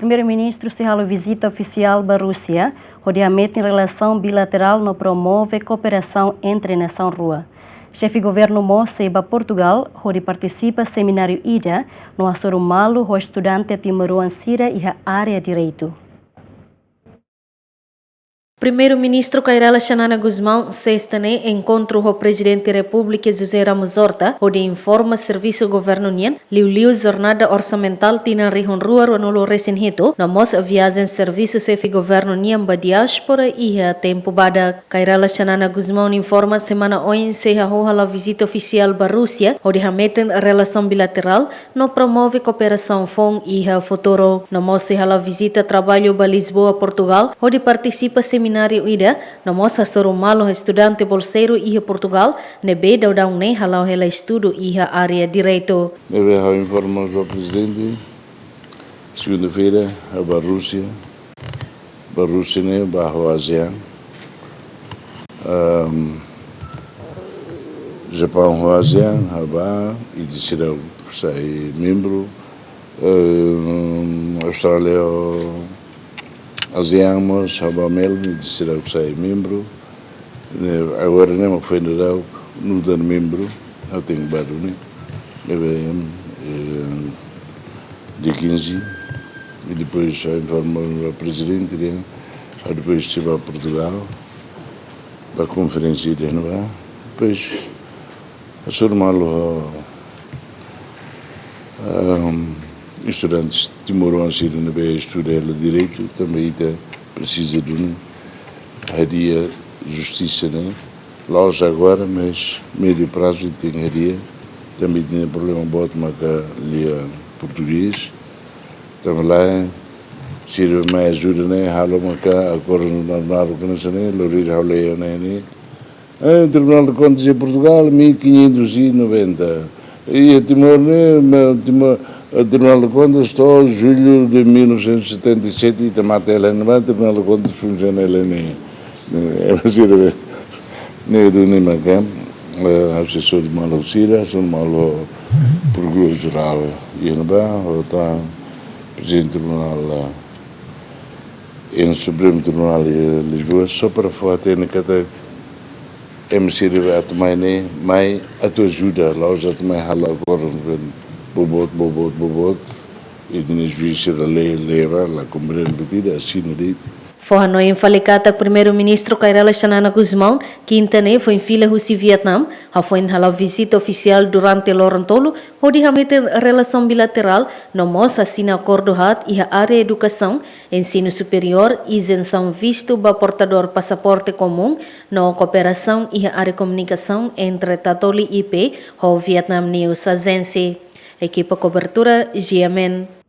Primeiru Ministru se halo vizita ofisial para Rusia, hodi hametin relasaun bilateral no promove kooperasaun entre nasaun rua. Xefe Governu se ba Portugal, hodi partisipa seminariu ida no hasoru malu ho Estudante Timoroan sira e área Direitu. Primeiru Ministru relasaun Guzmão sexta-ne encontro o Presidente da República José Ramos Horta, onde informa Serviço Governu Nien, liu jornada orçamental tina rihun rua no recém-hito, na mos viagem Serviço Xefe Governu Nien ba diáspora e a tempo bada. Relasaun Guzmão informa semana oin se a visita oficial ba Rusia, onde hametin relasaun bilateral no promove kooperasaun fong e a futuro. Na mos se a visita trabalho ba Lisboa, Portugal, onde participa seminariu ida na moça hasoru malu estudante bolseiro e Portugal nebe daudang ne halau hela estudo e a área Direitu. Nebe hau informamos ao presidente segunda-feira a Rússia ne ba ASEAN Japão ASEAN ba e de sira sai membro Austrália ASEAN, mas a Melbourne disse que sai membro. Agora nem foi no dar membro, eu tenho barulho, de 15 e depois já informou o presidente, depois se vai a Portugal para a conferência de renovar, depois a malu Estudante Timoroan sira estudar Direitu, também precisa de hodi justiça, né? Lá já agora, mas médio prazo tem hodi, também tem problema bota mas lia português, também lá sira mais ajuda, né? Halo maca agora no organização, lori halo né? Tribunal de Contas de Portugal 1590 e Timor o Tribunal de Contas estou em julho de 1977 e também o Tribunal de Contas funciona nem do Nimacam, assessor de malu sira, assessor de malu Procurador-Geral e o Presidente do Tribunal no Supremo Tribunal de Lisboa, só para falar técnica sira a tomar mais a tua ajuda, lá já tomar hala agora bobot e de juízo da lei leva lá compreende batida assim Forra no enfalicata Primeiru Ministru relasaun Guzmão, quinta-ne foi em fila Rusia Vietnam, foi em hala visita oficial durante Lorantolo, onde hametin relasaun bilateral no mos assina acordo hat e a área educação, ensino superior e isenção visto ba portador passaporte comum no cooperação e a área comunicação entre Tatoli IP, o Vietnam News Agency. Equipa cobertura Xefe